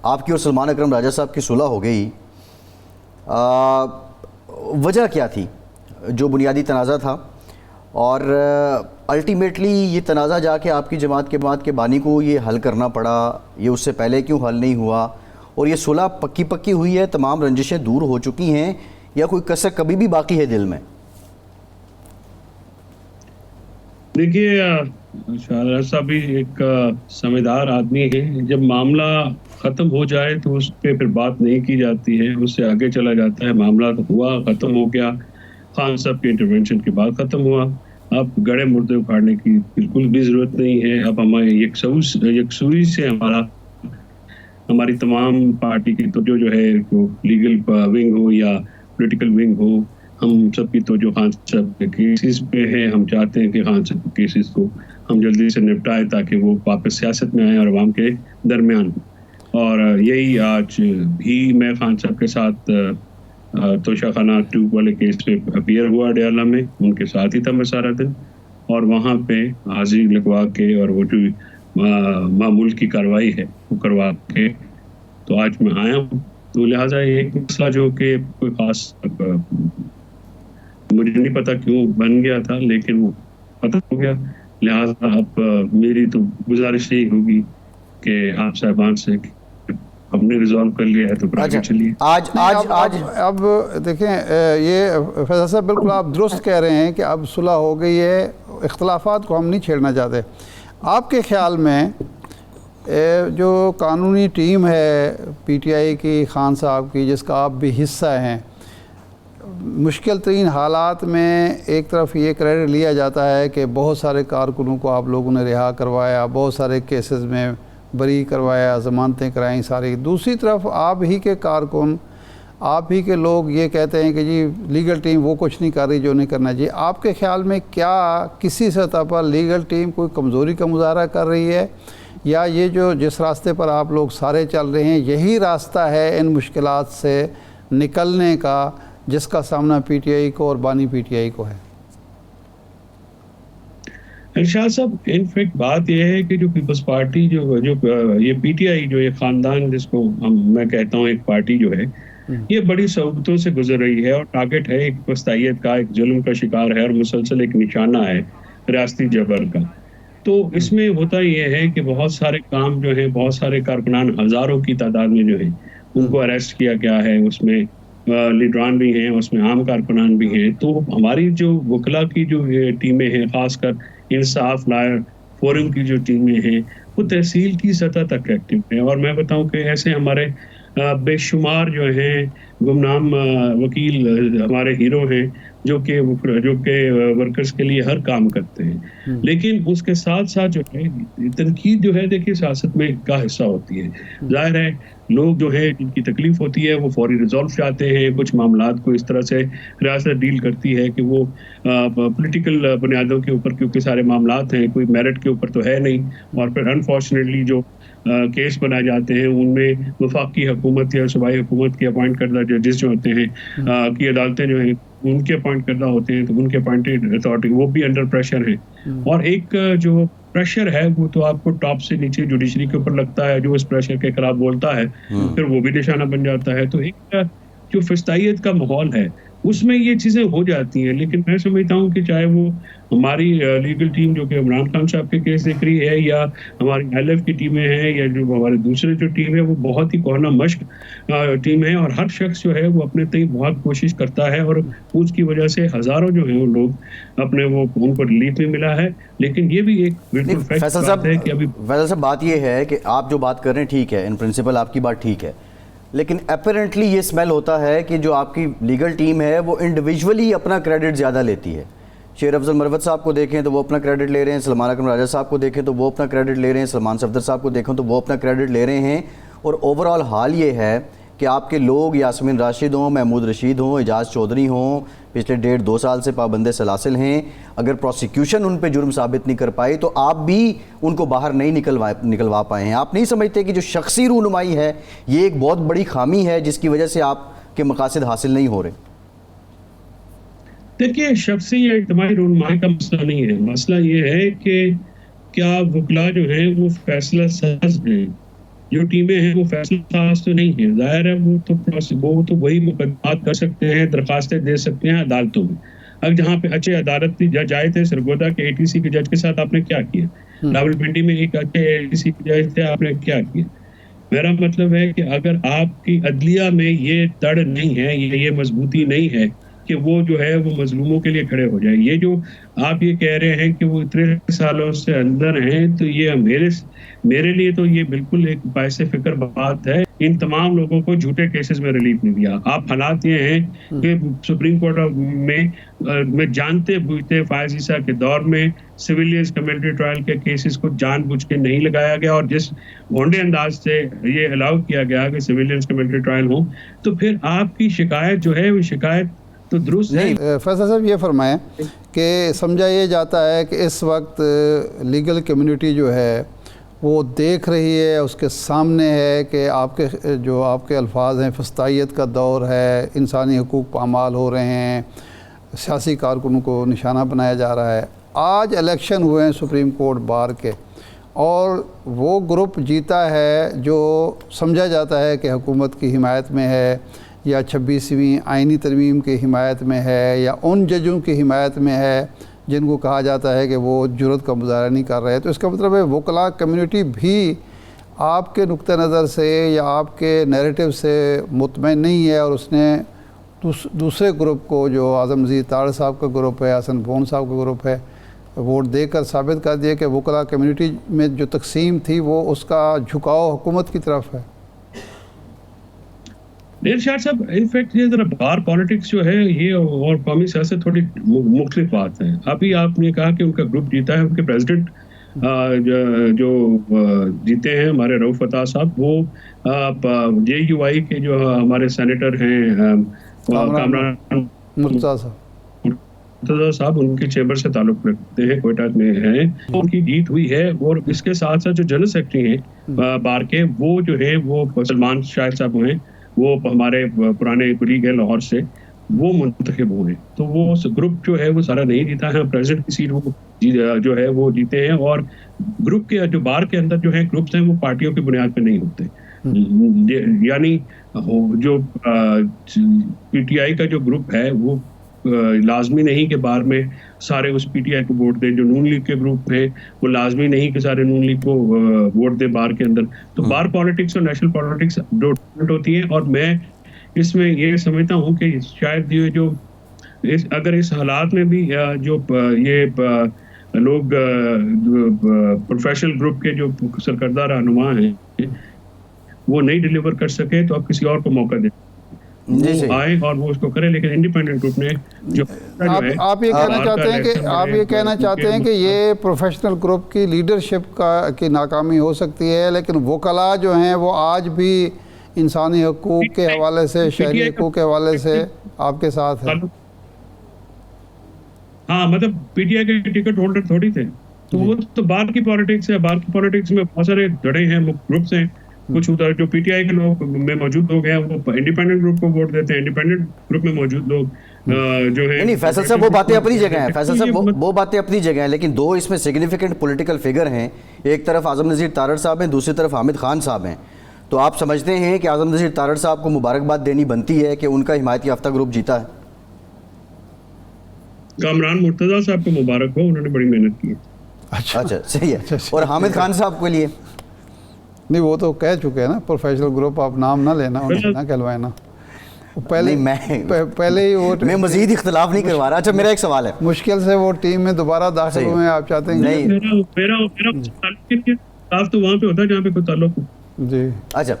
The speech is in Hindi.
आपकी और सलमान अकरम राजा साहब की सुलह हो गई, वजह क्या थी जो बुनियादी तनाज़ा था, और अल्टीमेटली ये तनाज़ा जाके आपकी जमात के बानी को ये हल करना पड़ा, ये उससे पहले क्यों हल नहीं हुआ, और ये सुलह पक्की हुई है, तमाम रंजिशें दूर हो चुकी हैं, या कोई कसर कभी भी बाकी है दिल में? देखिए, शाहराज साहब भी एक समझदार आदमी है। जब मामला खत्म हो जाए तो उस पर फिर बात नहीं की जाती है, उससे आगे चला जाता है। मामला तो हुआ, खत्म हो गया, खान साहब के इंटरवेंशन के बाद खत्म हुआ। अब गड़े मुर्दे उखाड़ने की बिल्कुल भी जरूरत नहीं है। अब हमारे यकसूरी से हमारी तमाम पार्टी की तो जो है वो लीगल विंग हो या पॉलिटिकल विंग हो, हम सबकी तो जो खान साहब के केसेस पे है, हम चाहते हैं कि खान साहब के केसेस को हम जल्दी से निपटाए ताकि वो वापस सियासत में आए और अवाम के दरमियान। और यही आज भी मैं खान साहब के साथ तोशाखाना ट्यूब वाले केस पे अपीयर हुआ डयाला में, उनके साथ ही था मैं सारा दिन, और वहाँ पे हाजिरी लगवा के और वो जो मामूल की कार्रवाई है वो करवा के तो आज मैं आया हूँ। तो लिहाजा ये एक मसला जो कि कोई खास मुझे नहीं पता क्यों बन गया था, लेकिन वो खत्म हो गया। लिहाजा अब मेरी तो गुजारिश यही होगी कि आप साहबान से हमने रिजॉल्व कर लिया है तो आगे चलिए। अब देखें, ये फैसल साहब बिल्कुल आप दुरुस्त कह रहे हैं कि अब सुलह हो गई है, इख्तलाफात को हम नहीं छेड़ना चाहते। आपके ख्याल में जो कानूनी टीम है पीटीआई की, खान साहब की, जिसका आप भी हिस्सा हैं, मुश्किल तरीन हालात में एक तरफ ये क्रेडिट लिया जाता है कि बहुत सारे कारकुनों को आप लोगों ने रिहा करवाया, बहुत सारे केसेस में बरी करवाया, ज़मानतें कराई सारी। दूसरी तरफ आप ही के कारकुन, आप ही के लोग ये कहते हैं कि जी लीगल टीम वो कुछ नहीं कर रही जो नहीं करना चाहिए। आपके ख्याल में क्या किसी सतह पर लीगल टीम कोई कमज़ोरी का मुजाहरा कर रही है, या ये जो जिस रास्ते पर आप लोग सारे चल रहे हैं यही रास्ता है इन मुश्किलात से निकलने का जिसका सामना पीटीआई को और बानी पीटीआई को है? इरशाद साहब, इनफैक्ट बात यह है कि जो पीपल्स पार्टी जो ये पीटीआई जो ये खानदान जिसको मैं कहता हूँ एक पार्टी जो है, ये बड़ी सहूलतों से गुजर रही है और टारगेट है एक वस्तायत का, एक जुल्म का शिकार है और मुसलसल एक निशाना है रियासती जबर का। तो इसमें होता यह है कि बहुत सारे काम जो है, बहुत सारे कारकुनान हजारों की तादाद में जो है उनको अरेस्ट किया गया है, उसमें लीडरान भी हैं, उसमें आम कारकुनान भी हैं। तो हमारी जो वकला की जो टीमें हैं, खासकर इंसाफ लायर फोरम की जो टीमें हैं, वो तहसील की सतह तक एक्टिव है। और मैं बताऊं कि ऐसे हमारे बेशुमार जो हैं गुमनाम वकील हमारे हीरो हैं जो कि वर्कर्स के लिए हर काम करते हैं। लेकिन उसके साथ साथ जो है तनकीद जो है, देखिए सियासत में का हिस्सा होती है। जाहिर है लोग जो है जिनकी तकलीफ होती है वो फौरी रिजॉल्व चाहते हैं। कुछ मामलात को इस तरह से रियासत डील करती है कि वो पॉलिटिकल बुनियादों के ऊपर, क्योंकि सारे मामलात हैं, कोई मेरिट के ऊपर तो है नहीं, और फिर अनफॉर्चुनेटली जो केस बनाए जाते हैं उनमें वफाकी हुकूमत या सूबाई हुकूमत की अपॉइंट करदा जजेस जो होते हैं की अदालतें जो हैं उनके अपॉइंट करदा होते हैं, तो उनके अपॉइंटेड अथॉरिटी वो भी अंडर प्रेशर है। और एक जो प्रेशर है वो तो आपको टॉप से नीचे जुडिशरी के ऊपर लगता है, जो इस प्रेशर के खिलाफ बोलता है फिर वो भी निशाना बन जाता है। तो एक जो फिस्तायत का माहौल है उसमें ये चीजें हो जाती हैं। लेकिन मैं समझता हूँ कि चाहे वो हमारी लीगल टीम जो कि इमरान खान साहब के केस देख रही है, या हमारी एलएफ की टीमें हैं, या जो हमारे दूसरे जो टीम है, वो बहुत ही कोहना मश्क टीम है। और हर शख्स जो है वो अपने तय बहुत कोशिश करता है, और उसकी वजह से हजारों जो है वो लोग अपने वो उनको रिलीफ भी मिला है। लेकिन ये भी एक बिल्कुल फैसल साहब बात ये है कि आप जो बात कर रहे हैं ठीक है, इन प्रिंसिपल आपकी बात ठीक है, लेकिन अपेरेंटली ये स्मेल होता है कि जो आपकी लीगल टीम है वो इंडिविजुअली अपना क्रेडिट ज़्यादा लेती है। शेर अफजल मरवत साहब को देखें तो वो अपना क्रेडिट ले रहे हैं, सलमान अकरम राजा साहब को देखें तो वो अपना क्रेडिट ले रहे हैं, सलमान सफदर साहब को देखें तो वो अपना क्रेडिट ले रहे हैं। और ओवरऑल हाल ये है कि आपके लोग यास्मीन राशिद हों, महमूद रशीद हों, एजाज चौधरी हों, पिछले 1.5-2 साल से पाबंदे सलासिल हैं, अगर प्रोसिक्यूशन उन पे जुर्म साबित नहीं कर पाई तो आप भी उनको बाहर नहीं निकलवा पाए हैं। आप नहीं समझते कि जो शख्सी रूनुमाई है ये एक बहुत बड़ी खामी है जिसकी वजह से आपके मकासद हासिल नहीं हो रहे? देखिए, शख्सी या इज्तिमाई रूनुमाई का मसला नहीं है। मसला ये है कि क्या वकला जो है वो फैसला साज हैं जो टीमें हैं वो फैसला साज तो नहीं है, जाहिर है वो तो वही मुकदमात कर सकते हैं, दरखास्तें दे सकते हैं अदालतों में। अब जहाँ पे अच्छे अदालती जज आए थे सरगोदा के एटीसी के जज के साथ आपने क्या किया, रावलपिंडी में एक अच्छे एटीसी के जज थे, आपने क्या किया। मेरा मतलब है कि अगर आपकी अदलिया में ये तड़ नहीं है, ये मजबूती नहीं है कि वो जो है वो मजलूमों के लिए खड़े हो जाए, ये जो आप ये कह रहे हैं कि वो इतने सालों से अंदर हैं, तो ये मेरे लिए तो ये बिल्कुल एक बायसे फिक्र बात है। इन तमाम लोगों को झूठे केसेस में रिलीफ नहीं दिया। आप हालात ये हैं कि सुप्रीम कोर्ट में जानते बूझते फायज ईसा के दौर में सिविलियंस कमेंट्री ट्रायल के केसेस को जानबूझ के नहीं लगाया गया, और जिस भोंडे अंदाज से ये अलाउ किया गया कि सिविलियंस कमेंट्री ट्रायल हो, तो फिर आपकी शिकायत जो है वो शिकायत तो दुरुस्त नहीं। फैसल साहब ये फरमाएं कि समझा ये जाता है कि इस वक्त लीगल कम्युनिटी जो है वो देख रही है, उसके सामने है कि आपके अल्फाज हैं, फस्तायत का दौर है, इंसानी हकूक़ पामाल हो रहे हैं, सियासी कारकुनों को निशाना बनाया जा रहा है। आज इलेक्शन हुए हैं सुप्रीम कोर्ट बार के, और वो ग्रुप जीता है जो समझा जाता है कि हुकूमत की हिमायत में है, या 26वीं आइनी तरमीम की हिमायत में है, या उन जजों की हिमायत में है जिनको कहा जाता है कि वो जुर्रत का मुजाहरा नहीं कर रहे। तो इसका मतलब है वकला कम्युनिटी भी आपके नुक्ते नज़र से या आपके नैरेटिव से मुतमईन नहीं है, और उसने दूसरे ग्रुप को, जो आज़म नज़ीर तारड़ साहब का ग्रुप है, हसन बोन साहब का ग्रुप है, वोट देकर साबित कर दिया कि वकला कम्युनिटी में जो तकसीम थी वो उसका झुकाव हुकूमत की तरफ है। इरशाद साहब, इनफैक्ट ये जरा बार पॉलिटिक्स जो है ये और कौमी सियासत थोड़ी मुख्तलिफ बात है। अभी आपने कहा कि उनका ग्रुप जीता है, उनके प्रेसिडेंट जो जीते हैं हमारे रऊफ अता साहब, वो JUI के जो हमारे सेनेटर हैं कामरान मुर्तज़ा साहब, उनके चेंबर से ताल्लुक रखते हैं, कोयटा में हैं, उनकी जीत हुई है। और इसके साथ साथ जो जनरल सेक्रेटरी हैं बार के, वो जो है वो सलमान शाहिद साहब हैं, वो हमारे पुराने कुलीग है लाहौर से, वो मुंतखब हुए। तो वो ग्रुप जो है वो सारा नहीं जीता है, प्रेसिडेंट की सीट वो जो है वो जीते हैं। और ग्रुप के जो बार के अंदर जो है ग्रुप्स हैं वो पार्टियों की बुनियाद पे नहीं होते, यानी जो PTI का जो ग्रुप है वो लाजमी नहीं कि बार में सारे उस PTI को वोट दें। जो नून लीग के ग्रुप है वो लाजमी नहीं कि सारे नून लीग को वोट दे बार के अंदर। तो बार पॉलिटिक्स और नेशनल पॉलिटिक्स दो डिफरेंट होती है। और मैं इसमें ये समझता हूँ कि शायद ये जो अगर इस हालात में भी जो ये लोग प्रोफेशनल ग्रुप के जो सरकर्दा रहनुमा हैं वो नहीं डिलीवर कर सके, तो आप किसी और को मौका दें, वो आए और वो उसको करे। लेकिन इंडिपेंडेंट ग्रुप ने जो आप ये कहना चाहते हैं कि ये प्रोफेशनल ग्रुप की लीडरशिप की नाकामी हो सकती है, लेकिन वकला जो हैं वो आज भी इंसानी हकूक़ के हवाले से, शहरी हकूक़ के हवाले से आपके साथ है। हाँ, मतलब PTI के टिकट होल्डर थोड़ी थे, तो वो तो बार की पॉलिटिक्स है। बार की पॉलिटिक्स में बहुत सारे जड़े हैं, ग्रुप्स हैं। कुछ उधर जो PTI के लोग में मौजूद लोग हैं वो इंडिपेंडेंट ग्रुप को वोट देते हैं, इंडिपेंडेंट ग्रुप में मौजूद लोग जो है। नहीं फैसल साहब, वो बातें अपनी जगह हैं, फैसल साहब वो बातें अपनी जगह हैं, लेकिन दो इसमें सिग्निफिकेंट पॉलिटिकल फिगर हैं। एक तरफ आज़म नज़ीर तारड़ साहब हैं, दूसरी तरफ हामिद खान साहब हैं। तो आप समझते हैं कि आज़म नज़ीर तारड़ साहब को मुबारकबाद देनी बनती है कि उनका हिमायत याफ्ता ग्रुप जीता है? कामरान मुर्तज़ा साहब को मुबारक हो, उन्होंने बड़ी मेहनत की। अच्छा, सही है। और हामिद खान साहब के लिए नहीं, वो तो कह चुके हैं ना, प्रोफेशनल ग्रुप, आप नाम ना लेना, उन्हें ना कहलवाए ना। पहले ही वो मैं मजीद इख्तिलाफ नहीं करवा रहा। अच्छा, मेरा एक सवाल है, मुश्किल से वो टीम में दोबारा दाखिल हुए हैं, आप चाहते हैं? मेरा तो वहाँ पे होता है जहाँ पे कोई ताल्लुक। जी, अच्छा।